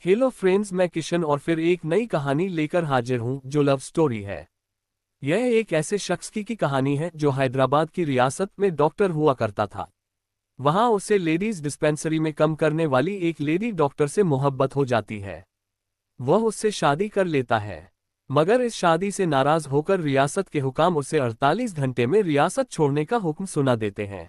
Hello friends, मैं किशन और फिर एक नई कहानी लेकर हाजिर हूं जो लव स्टोरी है। यह एक ऐसे शख्स की कहानी है जो हैदराबाद की रियासत में डॉक्टर हुआ करता था। वहां उसे लेडीज डिस्पेंसरी में काम करने वाली एक लेडी डॉक्टर से मोहब्बत हो जाती है। वह उससे शादी कर लेता है, मगर इस शादी से नाराज होकर रियासत के हुकाम उसे 48 घंटे में रियासत छोड़ने का हुक्म सुना देते हैं।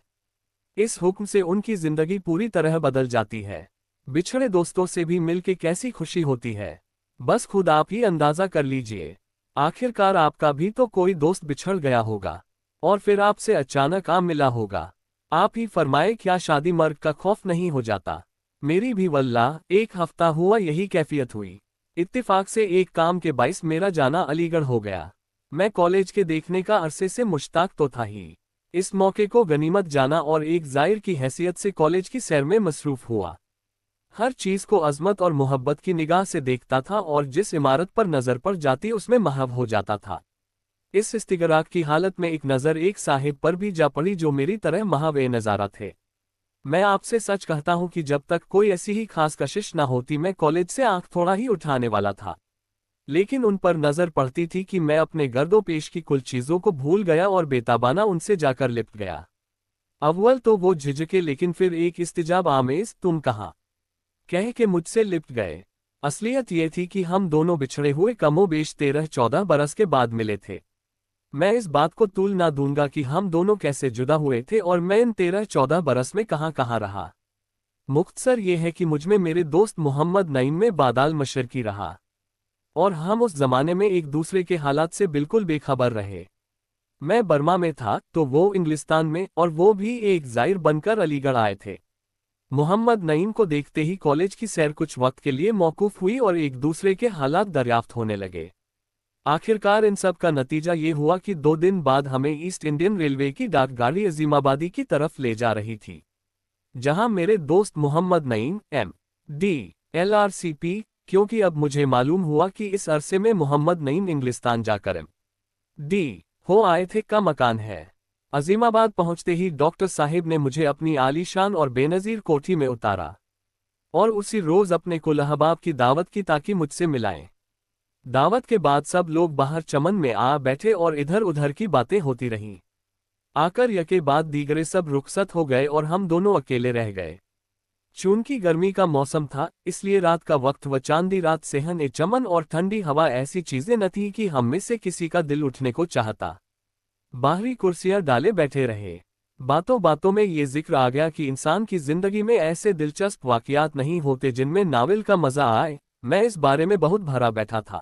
इस हुक्म से उनकी जिंदगी पूरी तरह बदल जाती है। बिछड़े दोस्तों से भी मिलके कैसी खुशी होती है, बस खुद आप ही अंदाजा कर लीजिए। आखिरकार आपका भी तो कोई दोस्त बिछड़ गया होगा और फिर आपसे अचानक आ मिला होगा। आप ही फरमाए, क्या शादी मर्द का खौफ नहीं हो जाता? मेरी भी वल्लाह एक हफ्ता हुआ यही कैफियत हुई। इत्तेफाक से एक काम के बाइस मेरा जाना अलीगढ़ हो गया। मैं कॉलेज के देखने का अरसे से मुश्ताक तो था ही। इस मौके को गनीमत जाना और एक जायर की हैसियत से कॉलेज की सैर में मसरूफ हुआ। हर चीज को अजमत और मोहब्बत की निगाह से देखता था और जिस इमारत पर नजर पड़ जाती उसमें महव हो जाता था। इस इस्तिगराक की हालत में एक नजर एक साहिब पर भी जा पड़ी जो मेरी तरह महव ए नजारा थे। मैं आपसे सच कहता हूं कि जब तक कोई ऐसी ही खास कशिश ना होती मैं कॉलेज से आंख थोड़ा ही उठाने वाला था। लेकिन उन पर नजर पड़ती थी कि मैं अपने गर्दोपेश की कुल चीजों को भूल गया और बेताबाना उनसे जाकर लिपट गया। अव्वल तो वो झिझके, लेकिन फिर एक इस्तिजाब आमेज तुम कहाँ कह के मुझसे लिपट गए। असलियत ये थी कि हम दोनों बिछड़े हुए कमोबेश 13-14 बरस के बाद मिले थे। मैं इस बात को तूल ना दूंगा कि हम दोनों कैसे जुदा हुए थे और मैं इन 13-14 बरस में कहाँ कहाँ रहा। मुख्तसर ये है कि मुझमें मेरे दोस्त मोहम्मद नईम में बादाल मशरकी रहा और हम उस जमाने में एक दूसरे के हालात से बिल्कुल बेखबर रहे। मैं बर्मा में था तो वो इंग्लिस्तान में, और वो भी एक जायर बनकर अलीगढ़ आए थे। मोहम्मद नईम को देखते ही कॉलेज की सैर कुछ वक्त के लिए मौकूफ हुई और एक दूसरे के हालात दरियाफ्त होने लगे। आखिरकार इन सब का नतीजा ये हुआ कि 2 दिन बाद हमें ईस्ट इंडियन रेलवे की डाकगाड़ी अजीमाबादी की तरफ ले जा रही थी, जहां मेरे दोस्त मोहम्मद नईम MD LRCP, क्योंकि अब मुझे मालूम हुआ कि इस अरसे में मोहम्मद नईम इंग्लिस्तान जाकर MD हो आए थे, का मकान है। अजीमाबाद पहुंचते ही डॉक्टर साहिब ने मुझे अपनी आलीशान और बेनज़ीर कोठी में उतारा और उसी रोज अपने कुल अहबाब की दावत की ताकि मुझसे मिलाएं। दावत के बाद सब लोग बाहर चमन में आ बैठे और इधर उधर की बातें होती रहीं। आकर यके बाद दीगरे सब रुखसत हो गए और हम दोनों अकेले रह गए। चूंकि गर्मी का मौसम था इसलिए रात का वक्त व चांदी रात सेहन ए चमन और ठंडी हवा ऐसी चीजें न थीं कि हम में से किसी का दिल उठने को चाहता। बाहरी कुर्सियां डाले बैठे रहे। बातों बातों में ये जिक्र आ गया कि इंसान की जिंदगी में ऐसे दिलचस्प वाकयात नहीं होते जिनमें नावल का मजा आए। मैं इस बारे में बहुत भरा बैठा था।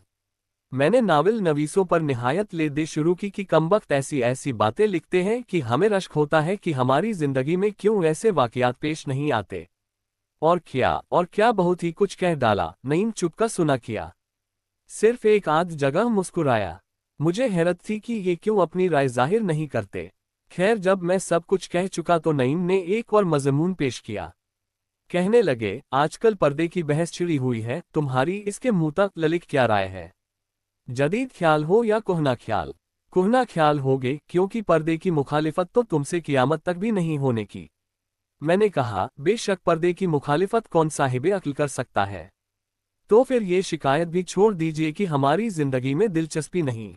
मैंने नावल नवीसों पर निहायत ले दे शुरू की कि कमबख्त ऐसी ऐसी बातें लिखते हैं कि हमें रश्क होता है कि हमारी जिंदगी में क्यों ऐसे वाकयात पेश नहीं आते। और क्या बहुत ही कुछ कह डाला। नईम चुपका सुना किया, सिर्फ एक आध जगह मुस्कुराया। मुझे हैरत थी कि ये क्यों अपनी राय जाहिर नहीं करते। खैर, जब मैं सब कुछ कह चुका तो नईम ने एक और मज़मून पेश किया। कहने लगे, आजकल पर्दे की बहस छिड़ी हुई है, तुम्हारी इसके मुताल्लिक क्या राय है? जदीद ख्याल हो या कुहना ख्याल? कुहना ख्याल होगे, क्योंकि पर्दे की मुखालिफत तो तुमसे कियामत तक भी नहीं होने की। मैंने कहा, बेशक पर्दे की मुखालिफत कौन साहिब अक्ल कर सकता है। तो फिर ये शिकायत भी छोड़ दीजिए कि हमारी जिंदगी में दिलचस्पी नहीं।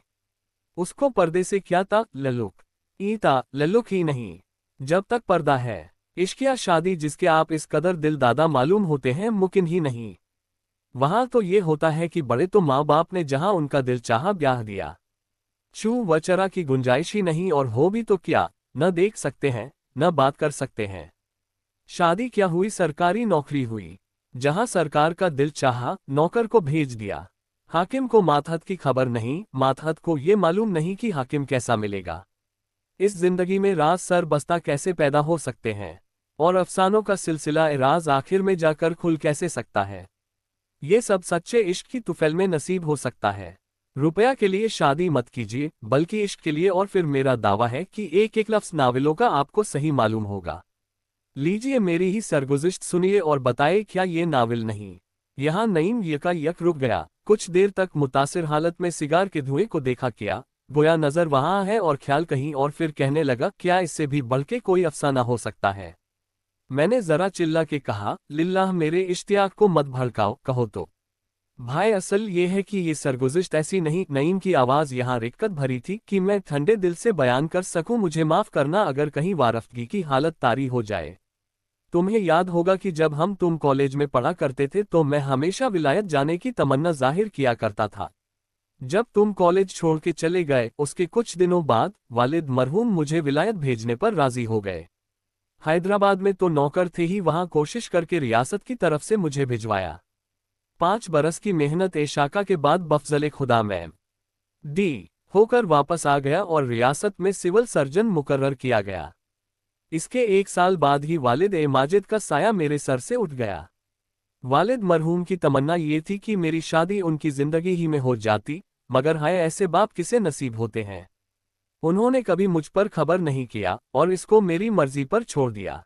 उसको पर्दे से क्या लल्लुक ही नहीं। जब तक पर्दा है, इश्क या शादी जिसके आप इस कदर दिलदादा मालूम होते हैं मुमकिन ही नहीं। वहां तो ये होता है कि बड़े तो माँ बाप ने जहां उनका दिल चाहा ब्याह दिया। छू वचरा की गुंजाइश ही नहीं, और हो भी तो क्या, न देख सकते हैं न बात कर सकते हैं। शादी क्या हुई, सरकारी नौकरी हुई। जहां सरकार का दिल चाहा नौकर को भेज दिया। हाकिम को मातहत की खबर नहीं, मातहत को ये मालूम नहीं कि हाकिम कैसा मिलेगा। इस जिंदगी में राज सर बस्ता कैसे पैदा हो सकते हैं, और अफसानों का सिलसिला राज आखिर में जाकर खुल कैसे सकता है। ये सब सच्चे इश्क की तुफैल में नसीब हो सकता है। रुपया के लिए शादी मत कीजिए, बल्कि इश्क के लिए। और फिर मेरा दावा है कि एक एक लफ्ज नावलों का आपको सही मालूम होगा। लीजिए मेरी ही सरगुज़िश्त सुनिए और बताए, क्या ये नावल नहीं? यहाँ नईम यकायक रुक गया। कुछ देर तक मुतासिर हालत में सिगार के धुएं को देखा किया, गोया नजर वहां है और ख्याल कहीं और। फिर कहने लगा, क्या इससे भी बढ़ के कोई अफसाना हो सकता है? मैंने जरा चिल्ला के कहा, लिल्लाह मेरे इश्तियाक को मत भड़काओ, कहो तो। भाई असल ये है कि ये सरगुज़िश्त ऐसी नहीं। नईम की आवाज़ यहाँ रिक्कत भरी थी कि मैं ठंडे दिल से बयान कर सकूं, मुझे माफ़ करना अगर कहीं वारफगी की हालत तारी हो जाए। तुम्हें याद होगा कि जब तुम कॉलेज में पढ़ा करते थे तो मैं हमेशा विलायत जाने की तमन्ना जाहिर किया करता था। जब तुम कॉलेज छोड़ के चले गए उसके कुछ दिनों बाद वालिद मरहूम मुझे विलायत भेजने पर राजी हो गए। हैदराबाद में तो नौकर थे ही, वहां कोशिश करके रियासत की तरफ से मुझे भिजवाया। 5 बरस की मेहनत शाका के बाद बफजले खुदा मैम डी होकर वापस आ गया और रियासत में सिविल सर्जन मुकर्रर किया गया। इसके 1 साल बाद ही वालिद माजिद का साया मेरे सर से उठ गया। वालिद मरहूम की तमन्ना ये थी कि मेरी शादी उनकी जिंदगी ही में हो जाती, मगर हाय ऐसे बाप किसे नसीब होते हैं। उन्होंने कभी मुझ पर खबर नहीं किया और इसको मेरी मर्जी पर छोड़ दिया।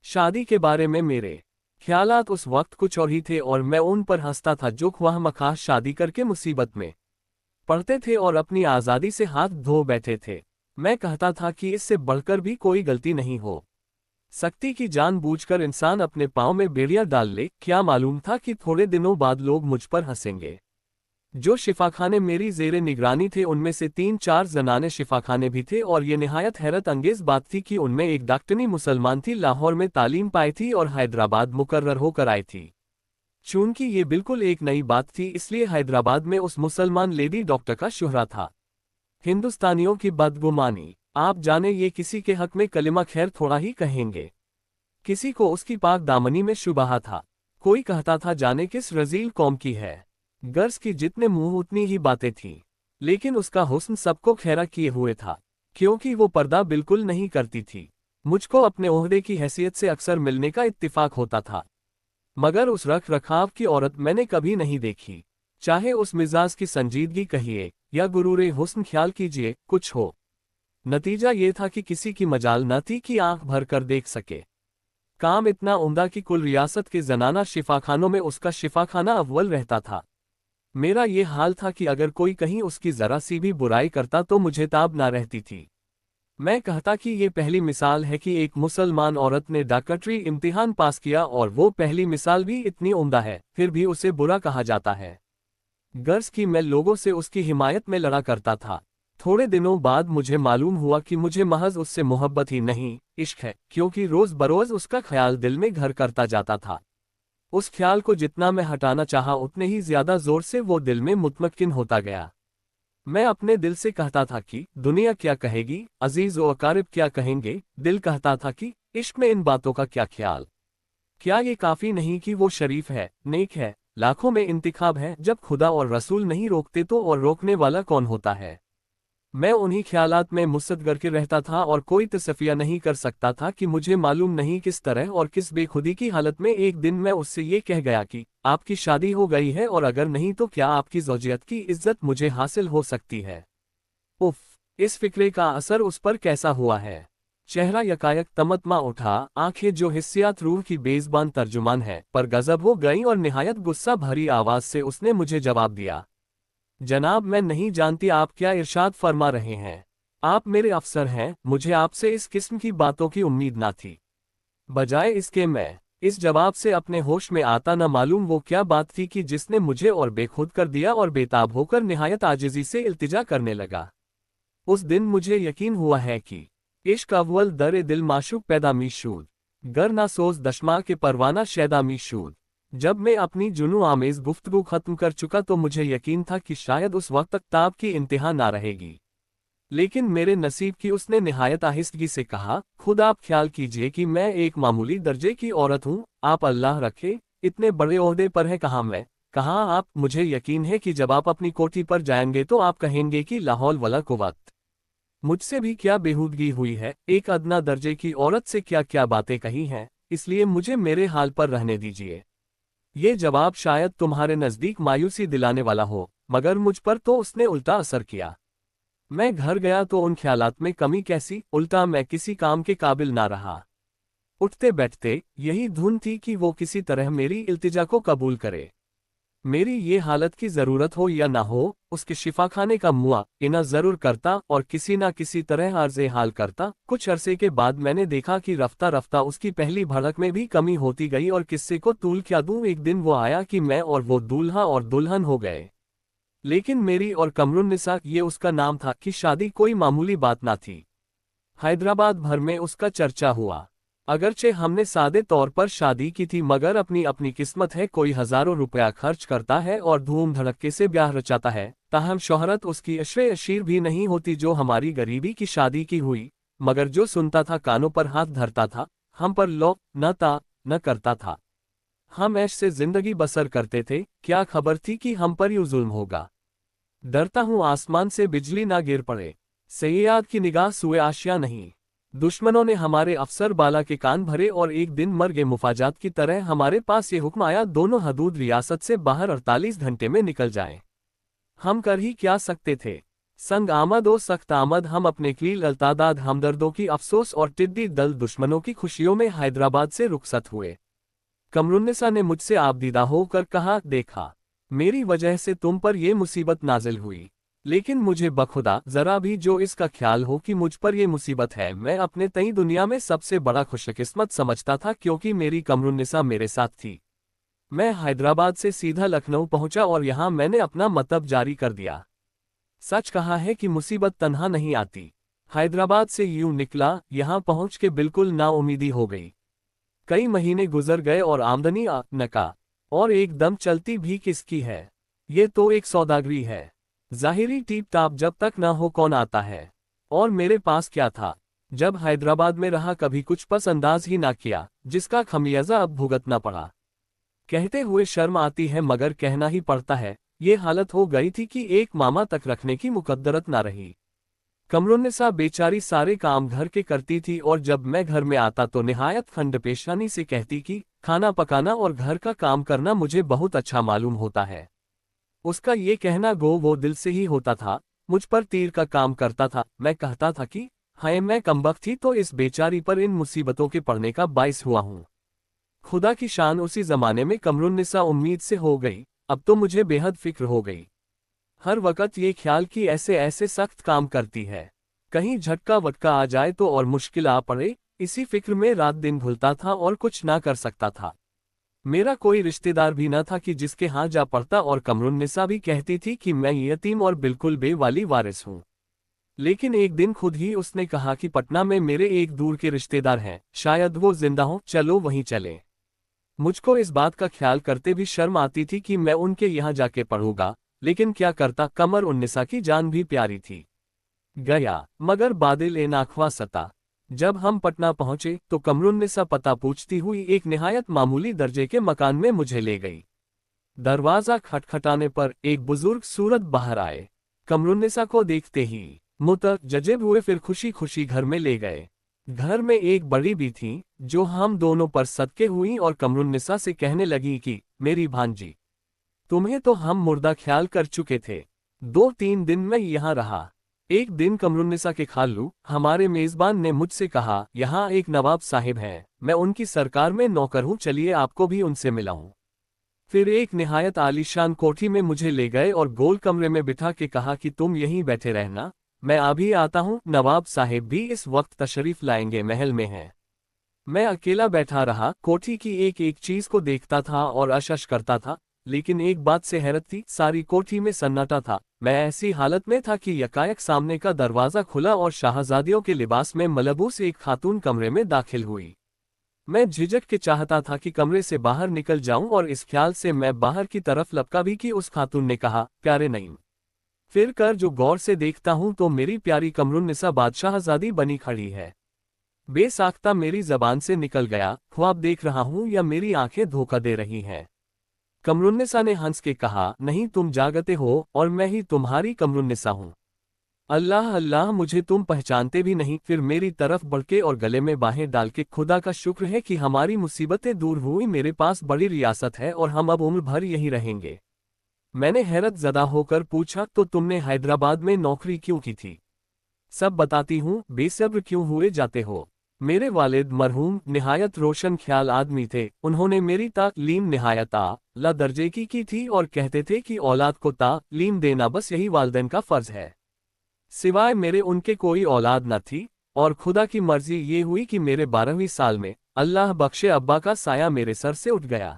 शादी के बारे में मेरे ख्यालात उस वक्त कुछ और ही थे और मैं उन पर हंसता था जो ख्वाह-मखाह शादी करके मुसीबत में पड़ते थे और अपनी आज़ादी से हाथ धो बैठे थे। मैं कहता था कि इससे बढ़कर भी कोई गलती नहीं हो सकती कि जानबूझकर इंसान अपने पाँव में बेड़ियां डाल ले। क्या मालूम था कि थोड़े दिनों बाद लोग मुझ पर हंसेंगे। जो शिफाखाने मेरी ज़ेरे निगरानी थे उनमें से 3-4 जनाने शिफाखाने भी थे और ये निहायत हैरत अंगेज बात थी कि उनमें एक डॉक्टरनी मुसलमान थी, लाहौर में तालीम पाई थी और हैदराबाद मुकर्रर होकर आई थी। चूंकि ये बिल्कुल एक नई बात थी इसलिए हैदराबाद में उस मुसलमान लेडी डॉक्टर का शुहरा था। हिंदुस्तानियों की बदगुमानी, आप जाने ये किसी के हक में कलिमा खैर थोड़ा ही कहेंगे, किसी को उसकी पाक दामनी में शुबहा था। कोई कहता था जाने किस रजील कौम की है। गर्ज की जितने मुंह उतनी ही बातें थीं, लेकिन उसका हुस्न सबको खैरा किए हुए था, क्योंकि वो पर्दा बिल्कुल नहीं करती थी। मुझको अपने ओहदे की हैसियत से अक्सर मिलने का इत्तिफाक होता था, मगर उस रख रखाव की औरत मैंने कभी नहीं देखी। चाहे उस मिजाज की संजीदगी कहिए या गुरूरे हुस्न, ख्याल कीजिए कुछ हो। नतीजा ये था कि किसी की मजाल न थी कि आंख भर कर देख सके। काम इतना उम्दा कि कुल रियासत के जनाना शिफाखानों में उसका शिफाखाना अव्वल रहता था। मेरा ये हाल था कि अगर कोई कहीं उसकी जरा सी भी बुराई करता तो मुझे ताब ना रहती थी। मैं कहता कि ये पहली मिसाल है कि एक मुसलमान औरत ने डॉक्टरी इम्तिहान पास किया और वो पहली मिसाल भी इतनी उम्दा है, फिर भी उसे बुरा कहा जाता है। गर्ज की मैं लोगों से उसकी हिमायत में लड़ा करता था। थोड़े दिनों बाद मुझे मालूम हुआ कि मुझे महज उससे मोहब्बत ही नहीं, इश्क है, क्योंकि रोज़ बरोज़ उसका ख्याल दिल में घर करता जाता था। उस ख्याल को जितना मैं हटाना चाहा उतने ही ज्यादा जोर से वो दिल में मुतमक्किन होता गया। मैं अपने दिल से कहता था कि दुनिया क्या कहेगी, अजीज व अकारिब क्या कहेंगे। दिल कहता था कि इश्क में इन बातों का क्या ख्याल। क्या ये काफ़ी नहीं कि वो शरीफ है, नेक है, लाखों में इंतखाब है। जब खुदा और रसूल नहीं रोकते तो और रोकने वाला कौन होता है। मैं उन्हीं ख्यालात में मुसद्दर के रहता था और कोई तसफिया नहीं कर सकता था कि मुझे मालूम नहीं किस तरह और किस बेखुदी की हालत में एक दिन मैं उससे ये कह गया कि आपकी शादी हो गई है और अगर नहीं तो क्या आपकी ज़ौजियत की इज्जत मुझे हासिल हो सकती है। उफ, इस फिक्रे का असर उस पर कैसा हुआ है। चेहरा यकायक तमतमा उठा, आंखें जो हिस्सियात रूह की बेज़बान तर्जुमान है पर गजब हो गई और निहायत गुस्सा भरी आवाज़ से उसने मुझे जवाब दिया, जनाब मैं नहीं जानती आप क्या इरशाद फरमा रहे हैं। आप मेरे अफसर हैं, मुझे आपसे इस किस्म की बातों की उम्मीद ना थी। बजाय इसके मैं इस जवाब से अपने होश में आता न मालूम वो क्या बात थी कि जिसने मुझे और बेखुद कर दिया और बेताब होकर निहायत आजिज़ी से इल्तिजा करने लगा। उस दिन मुझे यकीन हुआ है कि इश्क अव्वल दर दिल माशूक पैदा मीशूद, गर ना सोज दशमा के परवाना शैदा मीशूद। जब मैं अपनी जुनू आमेज गुफ्तगू खत्म कर चुका तो मुझे यकीन था कि शायद उस वक्त तक ताब की इंतहा ना रहेगी, लेकिन मेरे नसीब की उसने निहायत आहिस्तगी से कहा, खुद आप ख्याल कीजिए कि मैं एक मामूली दर्जे की औरत हूँ, आप अल्लाह रखे इतने बड़े ओहदे पर है। कहाँ मैं, कहाँ आप। मुझे यकीन है कि जब आप अपनी कोठी पर जाएंगे तो आप कहेंगे कि लाहौल वला कुव्वत। मुझसे भी क्या बेहूदगी हुई है, एक अदना दर्जे की औरत से क्या क्या बातें कही हैं, इसलिए मुझे मेरे हाल पर रहने दीजिए। ये जवाब शायद तुम्हारे नज़दीक मायूसी दिलाने वाला हो, मगर मुझ पर तो उसने उल्टा असर किया। मैं घर गया तो उन ख्यालात में कमी कैसी, उल्टा मैं किसी काम के काबिल ना रहा। उठते बैठते यही धुन थी कि वो किसी तरह मेरी इल्तिजा को कबूल करे। मेरी ये हालत की जरूरत हो या ना हो, उसके शिफाखाने का मुआयना जरूर करता और किसी ना किसी तरह अर्ज़े हाल करता। कुछ अरसे के बाद मैंने देखा कि रफ्ता रफ्ता उसकी पहली भड़क में भी कमी होती गई, और किस्से को तूल क्या दूं, एक दिन वो आया कि मैं और वो दूल्हा और दुल्हन हो गए। लेकिन मेरी और कमरुन्निसा, ये उसका नाम था, कि शादी कोई मामूली बात ना थी। हैदराबाद भर में उसका चर्चा हुआ। अगरचे हमने सादे तौर पर शादी की थी, मगर अपनी अपनी किस्मत है, कोई हजारों रुपया खर्च करता है और धूम धड़क्के से ब्याह रचाता है। ताहम शोहरत उसकी अशरे अशीर भी नहीं होती जो हमारी गरीबी की शादी की हुई। मगर जो सुनता था कानों पर हाथ धरता था, हम पर लो न करता था। हम ऐश से जिंदगी बसर करते थे, क्या खबर थी कि हम पर यूं जुल्म होगा। डरता हूं आसमान से बिजली ना गिर पड़े। सैय्याद की निगाह सुए आशिया नहीं। दुश्मनों ने हमारे अफसर बाला के कान भरे और एक दिन मर गए मुफाजात की तरह हमारे पास ये हुक्म आया, दोनों हदूद रियासत से बाहर 48 घंटे में निकल जाएं। हम कर ही क्या सकते थे। संग आमद ओ सख्त आमद, हम अपने कील अल्तादाद हमदर्दों की अफसोस और टिड्डी दल दुश्मनों की खुशियों में हैदराबाद से रुखसत हुए। कमरुन्निसा ने मुझसे आबदीदा होकर कहा, देखा, मेरी वजह से तुम पर यह मुसीबत नाजिल हुई, लेकिन मुझे बखुदा जरा भी जो इसका ख्याल हो कि मुझ पर यह मुसीबत है, मैं अपने तई दुनिया में सबसे बड़ा खुशकिस्मत समझता था, क्योंकि मेरी कमरुन्निसा मेरे साथ थी। मैं हैदराबाद से सीधा लखनऊ पहुंचा और यहां मैंने अपना मतब जारी कर दिया। सच कहा है कि मुसीबत तन्हा नहीं आती। हैदराबाद से यूं निकला, यहां पहुंच के बिल्कुल नाउमीदी हो गई। कई महीने गुजर गए और आमदनी नका, और एकदम चलती भी किसकी है। ये तो एक सौदागरी है। जाहिरी टीप टाप जब तक ना हो कौन आता है। और मेरे पास क्या था, जब हैदराबाद में रहा कभी कुछ पसंदाज ही ना किया, जिसका खमियाजा अब भुगतना पड़ा। कहते हुए शर्म आती है मगर कहना ही पड़ता है, ये हालत हो गई थी कि एक मामा तक रखने की मुकद्दरत ना रही। कमरुन्निसा बेचारी सारे काम घर के करती थी, और जब मैं घर में आता तो निहायत खंडपेशानी से कहती कि खाना पकाना और घर का काम करना मुझे बहुत अच्छा मालूम होता है। उसका ये कहना गो वो दिल से ही होता था। मुझ पर तीर का काम करता था। मैं कहता था कि हाय मैं कमबख्त थी तो इस बेचारी पर इन मुसीबतों के पड़ने का बाइस हुआ हूँ। खुदा की शान, उसी जमाने में कमरुन्निसा उम्मीद से हो गई, अब तो मुझे बेहद फिक्र हो गई। हर वक्त ये ख्याल कि ऐसे ऐसे सख्त काम करती है, कहीं झटका वटका आ जाए तो और मुश्किल आ पड़े। इसी फिक्र में रात दिन भूलता था और कुछ ना कर सकता था। मेरा कोई रिश्तेदार भी न था कि जिसके हाथ जा पड़ता, और कमरुन्निसा भी कहती थी कि मैं यतीम और बिल्कुल बेवाली वारिस हूँ। लेकिन एक दिन खुद ही उसने कहा कि पटना में मेरे एक दूर के रिश्तेदार हैं, शायद वो जिंदा हों, चलो वहीं चले। मुझको इस बात का ख्याल करते भी शर्म आती थी कि मैं उनके यहाँ जाके पढ़ूंगा, लेकिन क्या करता, कमरुन्निसा की जान भी प्यारी थी। गया, मगर बादिल ए नाखवा सता। जब हम पटना पहुंचे तो कमरुन्निसा पता पूछती हुई एक निहायत मामूली दर्जे के मकान में मुझे ले गई। दरवाजा खटखटाने पर एक बुजुर्ग सूरत बाहर आए। कमरुन्निसा को देखते ही मुतअज्जिब हुए, फिर खुशी खुशी घर में ले गए। घर में एक बड़ी भी थी जो हम दोनों पर सदके हुई और कमरुन्निसा से कहने लगी कि मेरी भांजी, तुम्हें तो हम मुर्दा ख्याल कर चुके थे। 2-3 दिन में यहाँ रहा। एक दिन कमरुन्निसा के खालू हमारे मेजबान ने मुझसे कहा, यहाँ एक नवाब साहिब हैं, मैं उनकी सरकार में नौकर हूँ, चलिए आपको भी उनसे मिलाऊं। फिर एक निहायत आलीशान कोठी में मुझे ले गए और गोल कमरे में बिठा के कहा कि तुम यहीं बैठे रहना, मैं अभी आता हूँ। नवाब साहिब भी इस वक्त तशरीफ लाएंगे, महल में हैं। मैं अकेला बैठा रहा, कोठी की एक एक चीज को देखता था और अशश करता था। लेकिन एक बात से हैरत थी, सारी कोठी में सन्नाटा था। मैं ऐसी हालत में था कि यकायक सामने का दरवाजा खुला और शाहजादियों के लिबास में मलबूस एक खातून कमरे में दाखिल हुई। मैं झिझक के चाहता था कि कमरे से बाहर निकल जाऊं, और इस ख्याल से मैं बाहर की तरफ लपका भी कि उस खातून ने कहा, प्यारे नईम। फिर कर जो गौर से देखता हूं तो मेरी प्यारी कमरुन्निसा बादशाहजादी बनी खड़ी है। बेसाख्ता मेरी जबान से निकल गया, ख्वाब देख रहा हूं या मेरी आंखें धोखा दे रही हैं। कमरुन्निसा ने हंस के कहा, नहीं तुम जागते हो और मैं ही तुम्हारी कमरुन्निसा हूं। अल्लाह अल्लाह, मुझे तुम पहचानते भी नहीं। फिर मेरी तरफ बढ़के और गले में बाहें डाल के, खुदा का शुक्र है कि हमारी मुसीबतें दूर हुई, मेरे पास बड़ी रियासत है और हम अब उम्र भर यहीं रहेंगे। मैंने हैरत ज़दा होकर पूछा, तो तुमने हैदराबाद में नौकरी क्यों की थी? सब बताती हूँ, बेसब्र क्यों हुए जाते हो? मेरे वालिद मरहूम निहायत रोशन ख्याल आदमी थे। उन्होंने मेरी तालीम निहायत आला दर्जे की थी और कहते थे कि औलाद को तालीम देना बस यही वालिदैन का फर्ज है। सिवाय मेरे उनके कोई औलाद न थी, और खुदा की मर्जी ये हुई कि मेरे 12वीं साल में अल्लाह बख्शे अब्बा का साया मेरे सर से उठ गया।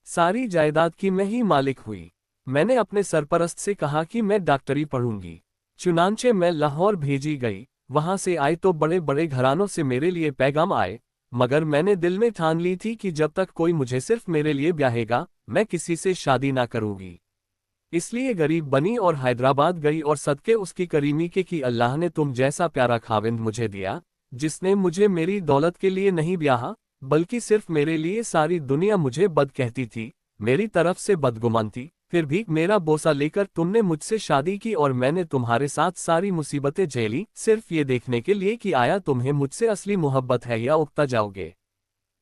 सारी जायदाद की मैं ही मालिक हुई। मैंने अपने सरपरस्त से कहा कि मैं डॉक्टरी पढ़ूंगी। चुनांचे मैं लाहौर भेजी गई। वहां से आए तो बड़े बड़े घरानों से मेरे लिए पैगाम आए, मगर मैंने दिल में ठान ली थी कि जब तक कोई मुझे सिर्फ मेरे लिए ब्याहेगा, मैं किसी से शादी ना करूंगी। इसलिए गरीब बनी और हैदराबाद गई और सदके उसकी करीमी के कि अल्लाह ने तुम जैसा प्यारा खाविंद मुझे दिया, जिसने मुझे मेरी दौलत के लिए नहीं ब्याहा, बल्कि सिर्फ मेरे लिए। सारी दुनिया मुझे बद कहती थी, मेरी तरफ से बदगुमान थी, फिर भी मेरा बोसा लेकर तुमने मुझसे शादी की और मैंने तुम्हारे साथ सारी मुसीबतें झेली, सिर्फ ये देखने के लिए कि आया तुम्हें मुझसे असली मोहब्बत है या उगता जाओगे।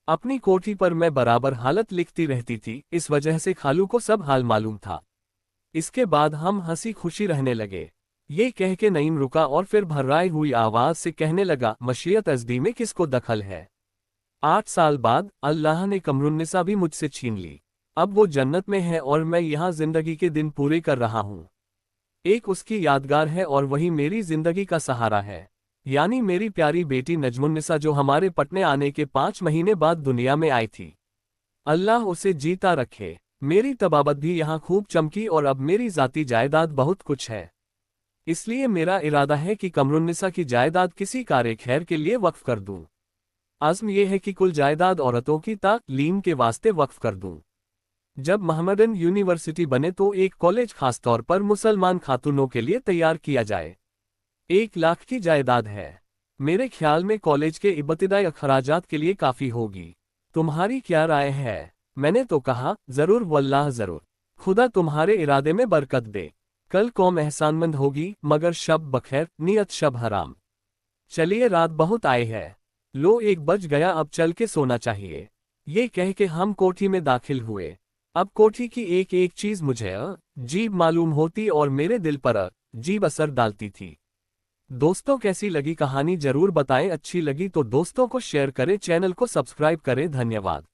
अपनी कोठी पर मैं बराबर हालत लिखती रहती थी, इस वजह से खालू को सब हाल मालूम था। इसके बाद हम हंसी खुशी रहने लगे। ये कह के नईम रुका और फिर भर्राई हुई आवाज से कहने लगा, मशीयत अज़दी में किसको दखल है। 8 साल बाद अल्लाह ने कमरुन्निसा भी मुझसे छीन ली। अब वो जन्नत में है और मैं यहाँ जिंदगी के दिन पूरे कर रहा हूँ। एक उसकी यादगार है और वही मेरी जिंदगी का सहारा है, यानी मेरी प्यारी बेटी नजमुन्निसा जो हमारे पटने आने के 5 महीने बाद दुनिया में आई थी। अल्लाह उसे जीता रखे। मेरी तबाबत भी यहाँ खूब चमकी और अब मेरी जाती जायदाद बहुत कुछ है। इसलिए मेरा इरादा है कि कमरुन्निसा की जायदाद किसी कार्य खैर के लिए वक्फ कर दूं। आज़्म यह है कि कुल जायदाद औरतों की तालीम के वास्ते वक्फ कर दूं। जब मोहम्मदन यूनिवर्सिटी बने तो एक कॉलेज खास तौर पर मुसलमान खातूनों के लिए तैयार किया जाए। 1 लाख की जायदाद है। मेरे ख्याल में कॉलेज के इब्तिदाई अखराजात के लिए काफ़ी होगी। तुम्हारी क्या राय है? मैंने तो कहा, जरूर वल्लाह जरूर। खुदा तुम्हारे इरादे में बरकत दे। कल कौम एहसानमंद होगी, मगर शब बखैर, नियत शब हराम। चलिए, रात बहुत आई है। लो 1 बज गया, अब चल के सोना चाहिए। ये कह के हम कोठी में दाखिल हुए। अब कोठी की एक एक चीज मुझे अजीब मालूम होती और मेरे दिल पर अजीब असर डालती थी। दोस्तों, कैसी लगी कहानी जरूर बताएं। अच्छी लगी तो दोस्तों को शेयर करें, चैनल को सब्सक्राइब करें। धन्यवाद।